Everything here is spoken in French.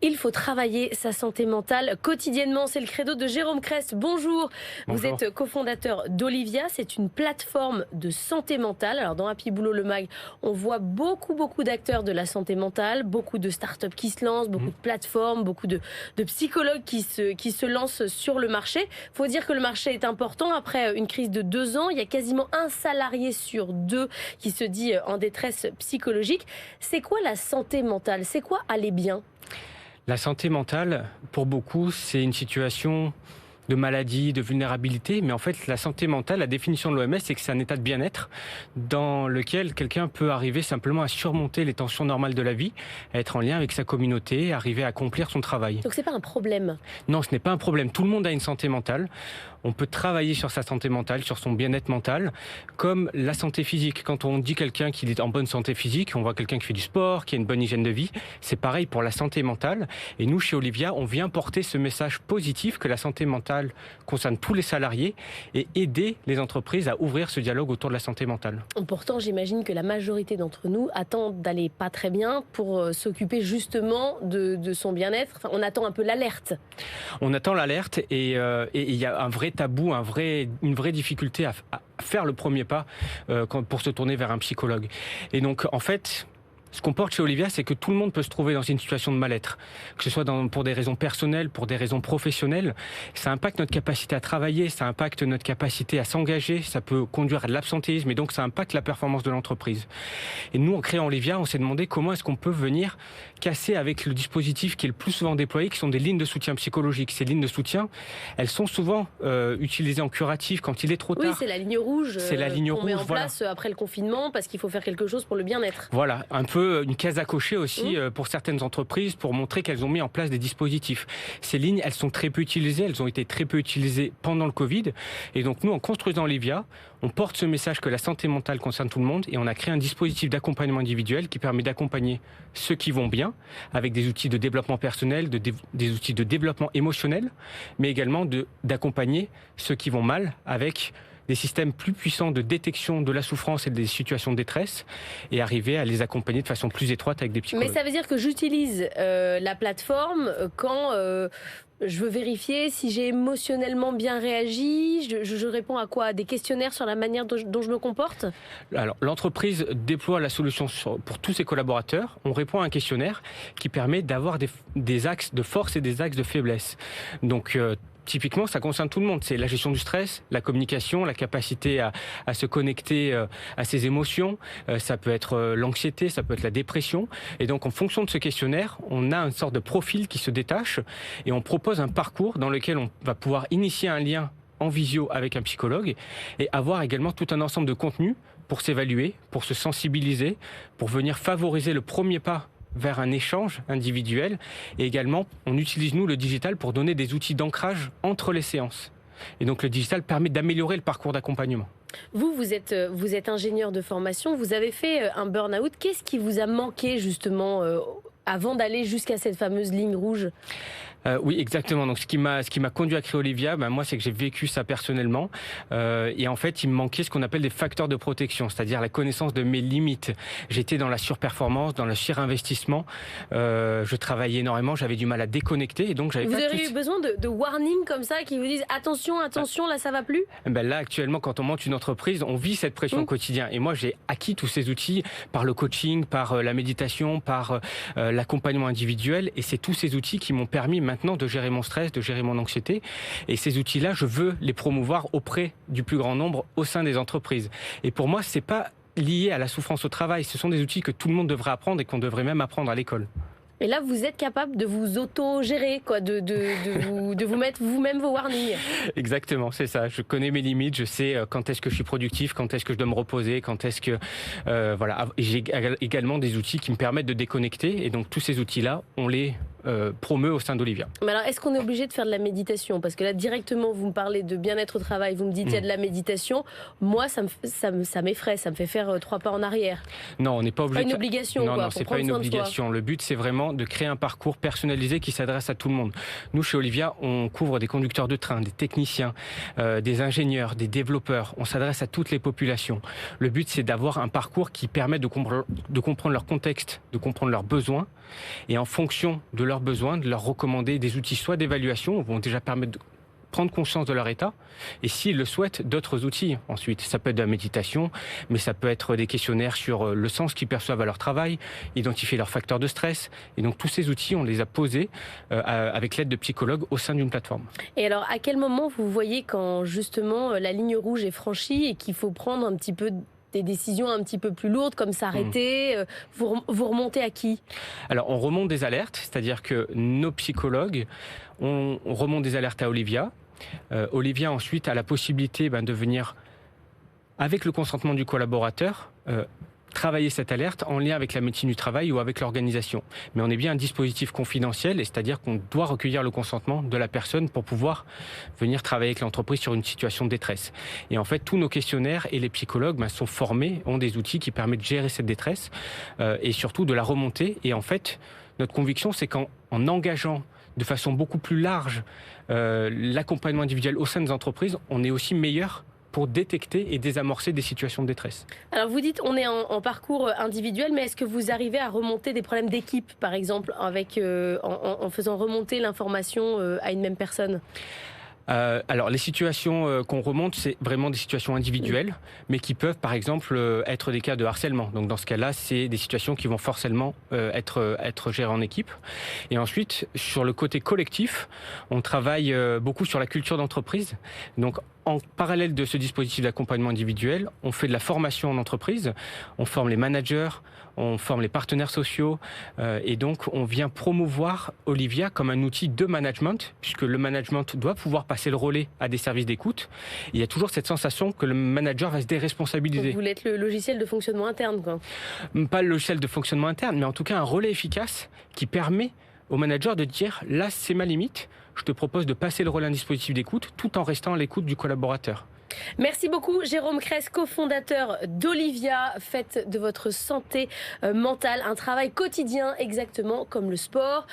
Il faut travailler sa santé mentale quotidiennement. C'est le credo de Jérôme Crest. Bonjour. Vous êtes cofondateur d'Olivia. C'est une plateforme de santé mentale. Alors dans Happy Boulot, le mag, on voit beaucoup d'acteurs de la santé mentale, beaucoup de startups qui se lancent, beaucoup de plateformes, beaucoup de psychologues qui se lancent sur le marché. Il faut dire que le marché est important. Après une crise de 2 ans, il y a quasiment un salarié sur 2 qui se dit en détresse psychologique. C'est quoi la santé mentale? C'est quoi aller bien? La santé mentale, pour beaucoup, c'est une situation de maladie, de vulnérabilité, mais en fait, la santé mentale, la définition de l'OMS, c'est que c'est un état de bien-être dans lequel quelqu'un peut arriver simplement à surmonter les tensions normales de la vie, à être en lien avec sa communauté, arriver à accomplir son travail. Donc c'est pas un problème? Non, ce n'est pas un problème. Tout le monde a une santé mentale. On peut travailler sur sa santé mentale, sur son bien-être mental, comme la santé physique. Quand on dit quelqu'un qu'il est en bonne santé physique, on voit quelqu'un qui fait du sport, qui a une bonne hygiène de vie. C'est pareil pour la santé mentale. Et nous, chez Olivia, on vient porter ce message positif que la santé mentale concerne tous les salariés et aider les entreprises à ouvrir ce dialogue autour de la santé mentale. Pourtant, j'imagine que la majorité d'entre nous attendent d'aller pas très bien pour s'occuper justement de son bien-être. Enfin, on attend un peu l'alerte. On attend l'alerte et il y a un vrai tabou, une vraie difficulté à faire le premier pas pour se tourner vers un psychologue. Et donc, en fait, ce qu'on porte chez Olivia, c'est que tout le monde peut se trouver dans une situation de mal-être, que ce soit pour des raisons personnelles, pour des raisons professionnelles. Ça impacte notre capacité à travailler, ça impacte notre capacité à s'engager, ça peut conduire à de l'absentéisme et donc ça impacte la performance de l'entreprise. Et nous, en créant Olivia, on s'est demandé comment est-ce qu'on peut venir casser avec le dispositif qui est le plus souvent déployé, qui sont des lignes de soutien psychologique. Ces lignes de soutien, elles sont souvent utilisées en curatif quand il est trop tard. Oui, c'est la ligne rouge. C'est la ligne qu'on rouge, met en place après le confinement parce qu'il faut faire quelque chose pour le bien-être. Voilà, un peu une case à cocher aussi pour certaines entreprises pour montrer qu'elles ont mis en place des dispositifs. Ces lignes, elles sont très peu utilisées, elles ont été très peu utilisées pendant le Covid. Et donc nous, en construisant Olivia, on porte ce message que la santé mentale concerne tout le monde et on a créé un dispositif d'accompagnement individuel qui permet d'accompagner ceux qui vont bien avec des outils de développement personnel, des outils de développement émotionnel, mais également d'accompagner ceux qui vont mal avec des systèmes plus puissants de détection de la souffrance et des situations de détresse et arriver à les accompagner de façon plus étroite avec des psychologues. Mais ça veut dire que j'utilise la plateforme quand je veux vérifier si j'ai émotionnellement bien réagi. Je réponds à quoi? À des questionnaires sur la manière dont je me comporte? Alors, l'entreprise déploie la solution pour tous ses collaborateurs. On répond à un questionnaire qui permet d'avoir des axes de force et des axes de faiblesse. Donc, typiquement, ça concerne tout le monde. C'est la gestion du stress, la communication, la capacité à se connecter à ses émotions. Ça peut être l'anxiété, ça peut être la dépression. Et donc, en fonction de ce questionnaire, on a une sorte de profil qui se détache et on propose un parcours dans lequel on va pouvoir initier un lien en visio avec un psychologue et avoir également tout un ensemble de contenus pour s'évaluer, pour se sensibiliser, pour venir favoriser le premier pas vers un échange individuel. Et également, on utilise, nous, le digital pour donner des outils d'ancrage entre les séances. Et donc, le digital permet d'améliorer le parcours d'accompagnement. Vous êtes ingénieur de formation, vous avez fait un burn-out. Qu'est-ce qui vous a manqué, justement, avant d'aller jusqu'à cette fameuse ligne rouge? Oui, exactement. Donc, ce qui m'a conduit à créer Olivia, moi, c'est que j'ai vécu ça personnellement. Et en fait, il me manquait ce qu'on appelle des facteurs de protection, c'est-à-dire la connaissance de mes limites. J'étais dans la surperformance, dans le surinvestissement. Je travaillais énormément, j'avais du mal à déconnecter. Et donc, j'avais Vous auriez eu besoin de warnings comme ça qui vous disent attention, là, ça va plus? Là, actuellement, quand on monte une entreprise, on vit cette pression au quotidien. Et moi, j'ai acquis tous ces outils par le coaching, par la méditation, par l'accompagnement individuel. Et c'est tous ces outils qui m'ont permis maintenant de gérer mon stress, de gérer mon anxiété. Et ces outils-là, je veux les promouvoir auprès du plus grand nombre au sein des entreprises. Et pour moi, c'est pas lié à la souffrance au travail. Ce sont des outils que tout le monde devrait apprendre et qu'on devrait même apprendre à l'école. Et là, vous êtes capable de vous auto-gérer, quoi, de vous mettre vous-même vos warnings. Exactement, c'est ça. Je connais mes limites, je sais quand est-ce que je suis productif, quand est-ce que je dois me reposer, quand est-ce que... voilà. J'ai également des outils qui me permettent de déconnecter. Et donc, tous ces outils-là, on les promeut au sein d'Olivia. Mais alors, est-ce qu'on est obligé de faire de la méditation? Parce que là, directement, vous me parlez de bien-être au travail, vous me dites qu'il y a de la méditation. Moi, ça m'effraie, ça me fait faire 3 pas en arrière. Non, on n'est pas obligé. C'est pas une obligation, non, quoi, non, c'est pas une obligation. Le but, c'est vraiment de créer un parcours personnalisé qui s'adresse à tout le monde. Nous, chez Olivia, on couvre des conducteurs de train, des techniciens, des ingénieurs, des développeurs. On s'adresse à toutes les populations. Le but, c'est d'avoir un parcours qui permet de comprendre leur contexte, de comprendre leurs besoins, et en fonction de leur leurs besoins, de leur recommander des outils soit d'évaluation, vont déjà permettre de prendre conscience de leur état, et s'ils le souhaitent, d'autres outils ensuite. Ça peut être de la méditation, mais ça peut être des questionnaires sur le sens qu'ils perçoivent à leur travail, identifier leurs facteurs de stress. Et donc tous ces outils, on les a posés avec l'aide de psychologues au sein d'une plateforme. Et alors, à quel moment vous voyez quand justement la ligne rouge est franchie et qu'il faut prendre un petit peu des décisions un petit peu plus lourdes, comme s'arrêter, vous remontez à qui? Alors, on remonte des alertes, c'est-à-dire que nos psychologues, on remonte des alertes à Olivia. Olivia, ensuite, a la possibilité de venir, avec le consentement du collaborateur, travailler cette alerte en lien avec la médecine du travail ou avec l'organisation. Mais on est bien un dispositif confidentiel, c'est-à-dire qu'on doit recueillir le consentement de la personne pour pouvoir venir travailler avec l'entreprise sur une situation de détresse. Et en fait, tous nos questionnaires et les psychologues sont formés, ont des outils qui permettent de gérer cette détresse et surtout de la remonter. Et en fait, notre conviction, c'est qu'en engageant de façon beaucoup plus large l'accompagnement individuel au sein des entreprises, on est aussi meilleur pour détecter et désamorcer des situations de détresse. Alors vous dites on est en parcours individuel, mais est-ce que vous arrivez à remonter des problèmes d'équipe, par exemple, avec, en faisant remonter l'information à une même personne ? Alors les situations qu'on remonte, c'est vraiment des situations individuelles, mais qui peuvent par exemple être des cas de harcèlement. Donc dans ce cas-là, c'est des situations qui vont forcément être gérées en équipe. Et ensuite, sur le côté collectif, on travaille beaucoup sur la culture d'entreprise. Donc en parallèle de ce dispositif d'accompagnement individuel, on fait de la formation en entreprise, on forme les managers, on forme les partenaires sociaux et donc on vient promouvoir Olivia comme un outil de management, puisque le management doit pouvoir passer le relais à des services d'écoute. Il y a toujours cette sensation que le manager va se déresponsabiliser. Donc vous voulez être le logiciel de fonctionnement interne, quoi. Pas le logiciel de fonctionnement interne, mais en tout cas un relais efficace qui permet au manager de dire « là c'est ma limite, je te propose de passer le relais à un dispositif d'écoute tout en restant à l'écoute du collaborateur ». Merci beaucoup Jérôme Cress, cofondateur d'Olivia. Faites de votre santé mentale un travail quotidien, exactement comme le sport.